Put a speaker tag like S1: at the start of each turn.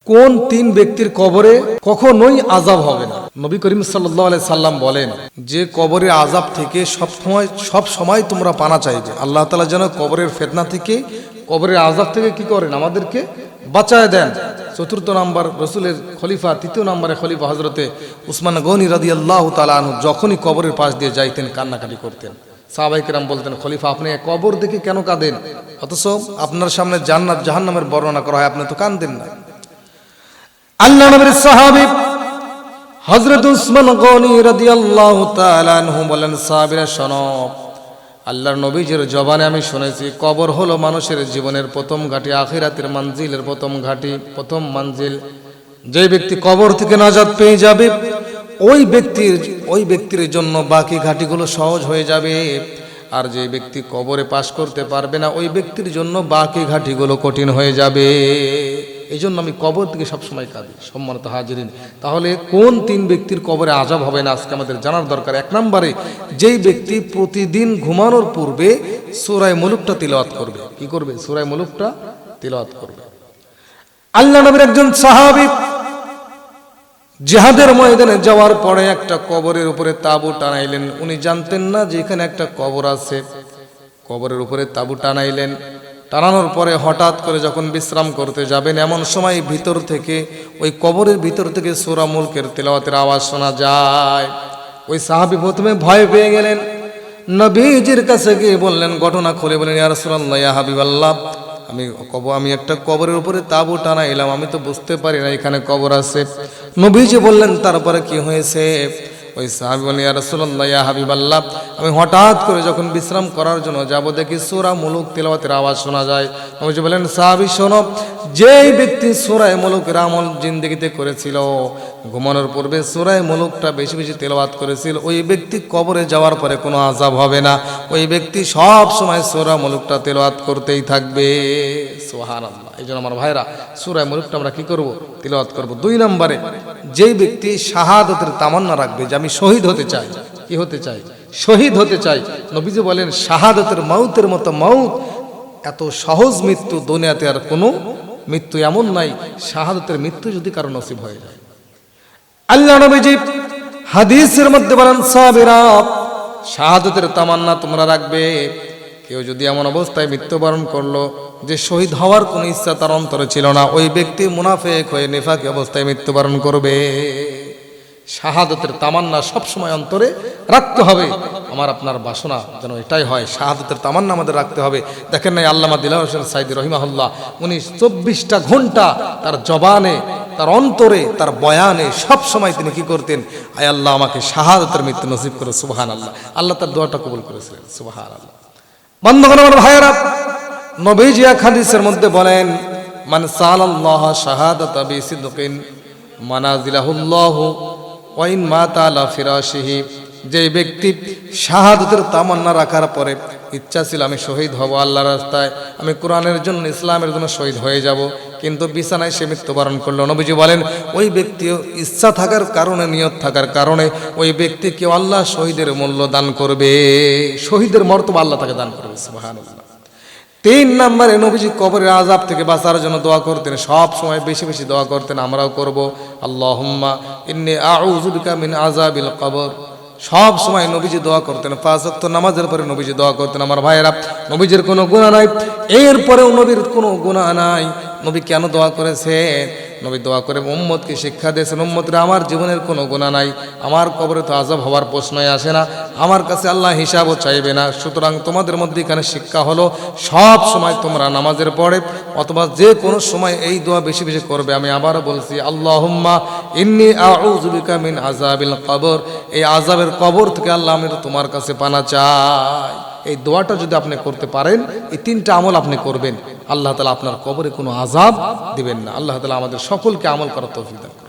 S1: কোন তিন ব্যক্তির কবরে কখনোই আযাব হবে না? নবী করিম সাল্লাল্লাহু আলাইহি সাল্লাম বলেন যে কবরের আযাব থেকে সব সময় তোমরা পানা চাইবে। আল্লাহ তাআলা যেন কবরের ফিতনা থেকে, কবরের আযাব থেকে কি করেন, আমাদেরকে বাঁচায় দেন। চতুর্থ নাম্বার রাসূলের খলিফা, তৃতীয় নম্বরে খলিফা হযরতে উসমান গনি রাদিয়াল্লাহু তাআলা আনহু যখনই কবরের পাশ দিয়ে যাইতেন কান্নাকাটি করতেন। সাহাবায়ে কেরাম বলতেন, খলিফা আপনি কবর দেখে কেন কাঁদেন, অথচ আপনার সামনে জান্নাত জাহান্নামের বর্ণনা করা হয়, আপনি তো কাঁদেন না। আল্লাহ নবীর সাহাবী হযরত উসমান গনি রাদিয়াল্লাহু তাআলা আনহু বলেন, সাহাবীরা শোনো, আল্লাহর নবীজির জবানে আমি শুনেছি কবর হলো মানুষের জীবনের প্রথম ঘাঁটি, আখিরাতের মঞ্জিলের প্রথম ঘাঁটি, প্রথম মঞ্জিল। যে ব্যক্তি কবর থেকে নাজাত পেয়ে যাবে ওই ব্যক্তির জন্য বাকি ঘাঁটিগুলো সহজ হয়ে যাবে, আর যে ব্যক্তি কবরে পাশ করতে পারবে না ওই ব্যক্তির জন্য বাকি ঘাঁটিগুলো কঠিন হয়ে যাবে। এই জন্য আমি কবর থেকে সবসময় কাঁদি। সম্মানিত হাজিরিন, তাহলে কোন তিন ব্যক্তির কবরে আযাব হবে না আজকে আমাদের জানার দরকার। এক নম্বরে, যেই ব্যক্তি প্রতিদিন ঘুমানোর পূর্বে সূরা মুলুকটা তিলাওয়াত করবে। কি করবে? সূরা মুলুকটা তিলাওয়াত করবে। আল্লাহ নবীর একজন সাহাবী জিহাদের ময়দানে যাওয়ার পরে একটা কবরের উপরে তাঁবু টানাইলেন। উনি জানতেন না যে এখানে একটা কবর আছে। কবরের উপরে তাঁবু টানাইলেন। টানানোর পরে হঠাৎ করে যখন বিশ্রাম করতে যাবেন এমন সময় ভিতর থেকে, ওই কবরের ভিতর থেকে সূরা মুলকের তিলাওয়াতের আওয়াজ শোনা যায়। ওই সাহাবী প্রথমে ভয় পেয়ে গেলেন, নবীজির কাছে গিয়ে বললেন, ঘটনা খুলে বলেন, ইয়া রাসূলুল্লাহ, ইয়া হাবিবাল্লাহ, আমি একটা কবরের উপরে তাঁবু টানাইলাম, আমি তো বুঝতে পারি না এখানে কবর আছে। নবীজি বললেন, তারপরে কি হয়েছে? ওই সাহাবী বলেন, ইয়া রাসূলুল্লাহ, ইয়া হাবিবাল্লাহ, আমি হঠাৎ করে যখন বিশ্রাম করার জন্য যাব দেখি সূরা মুলুক তিলাওয়াতের আওয়াজ শোনা যায়। নবীজি বলেন, সাহাবী শোনো, যেই ব্যক্তি সূরা মুলুকের আমল জিন্দেগিতে করেছিল, ঘুমানোর পূর্বে সূরা মুলুকটা বেশি বেশি তিলাওয়াত করেছিল, ওই ব্যক্তি কবরে যাওয়ার পরে কোনো আযাব হবে না। ওই ব্যক্তি সব সময় সূরা মুলুকটা তিলাওয়াত করতেই থাকবে। সুবহানাল্লাহ। এই জন্য আমার ভাইরা, সূরা মুলুকটা আমরা কি করব? তিলাওয়াত করব। দুই নম্বরে, যেই ব্যক্তি শাহাদাতের তামান্না রাখবে যে আমি শহীদ হতে চাই। কি হতে চাই? শহীদ হতে চাই। নবীজি বলেন, শাহাদাতের মাউতের মতো মাউত, এত সহজ মৃত্যু দুনিয়াতে আর কোনো মৃত্যু এমন নাই। শাহাদাতের মৃত্যু যদি কারো নসিব হয়ে যায়, আল্লাহ নবীজি হাদিসের মধ্যে বলেন, সাহাবীরা, শাহাদাতের তামান্না তোমরা রাখবে। কেউ যদি এমন অবস্থায় মৃত্যুবরণ করলো যে শহীদ হওয়ার কোনো ইচ্ছা তার অন্তরে ছিল না, ওই ব্যক্তি মুনাফিক হয়ে নিফাকি অবস্থায় মৃত্যুবরণ করবে। শাহাদাতের তামান্না সবসময় অন্তরে রাখতে হবে। আমার আপনার বাসনা যেন এটাই হয়, শাহাদাতের তামান্না আমাদের রাখতে হবে। দেখেন নাই আল্লামা দিলওয়ার হোসেন সাইদি রহিমাহুল্লাহ, উনি 24টা ঘন্টা তার জবানে, তার অন্তরে, তার বয়ানে সব সময় তিনি কি করতেন? আয় আল্লাহ, আমাকে শাহাদাতের মৃত্যু নসিব করে। সুবহানাল্লাহ। আল্লাহ তার দোয়াটা কবুল করেছিলেন। সুবহানাল্লাহ। বন্ধুগণ আমার ভাইয়েরা, নবীজি এক হাদিসের মধ্যে বলেন, মান সালাল্লাহ শাহাদাতা বিসিদকিন মানাজিলাহুল্লাহু ওয়া ইন মাতা আলা ফিরাশিহি। যে ব্যক্তি শাহাদাতের তামান্না রাখার পরে ইচ্ছা ছিল আমি শহীদ হব আল্লাহর রাস্তায়, আমি কোরআনের জন্য, ইসলামের জন্য শহীদ হয়ে যাব, কিন্তু বিছানায় সে মৃত্যুবরণ করলো, নবীজি বলেন ওই ব্যক্তিও ইচ্ছা থাকার কারণে, নিয়ত থাকার কারণে ওই ব্যক্তিকে আল্লাহ শহীদের মূল্য দান করবে, শহীদের মর্তবা আল্লাহ তাকে দান করবে। সুবহানাল্লাহ। 3 নম্বরে, নবীজি কবরের আযাব থেকে বাঁচার জন্য দোয়া করতেন, সব সময় বেশি বেশি দোয়া করতেন, আমরাও করব। আল্লাহুম্মা ইন্নী আউযু বিকা মিন আযাবিল কবর। সব সময় নবীজি দোয়া করতেন। 5 ওয়াক্ত নামাজের পরে নবীজি দোয়া করতেন। আমার ভাইয়েরা, নবীজির কোনো গুনাহ নাই, এরপরেও নবীর কোনো গুনাহ নাই। নবী কেন দোয়া করেছে? নবী দোয়া করে উম্মতকে শিক্ষা দিয়েছেন, উম্মতরা, আমার জীবনের কোনো গুনাহ নাই, আমার কবরে তো আযাব হওয়ার প্রশ্নই আসে না, আমার কাছে আল্লাহ হিসাবও চাইবে না। সুতরাং তোমাদের মধ্যে এখানে শিক্ষা হলো, সব সময় তোমরা নামাজের পরে অথবা যে কোনো সময় এই দোয়া বেশি বেশি করবে। আমি আবারও বলছি, আল্লাহুম্মা ইন্নী আউযু বিকা মিন আযাবিল কবর। এই আযাবের কবর থেকে আল্লাহ, আমি তোমার কাছে পানা চাই। এই দোয়াটা যদি আপনি করতে পারেন, এই 3টা আমল আপনি করবেন, আল্লাহ তাআলা আপনার কবরে কোনো আযাব দিবেন না। আল্লাহ তাআলা আমাদের সকলকে আমল করার তৌফিক দান করুন।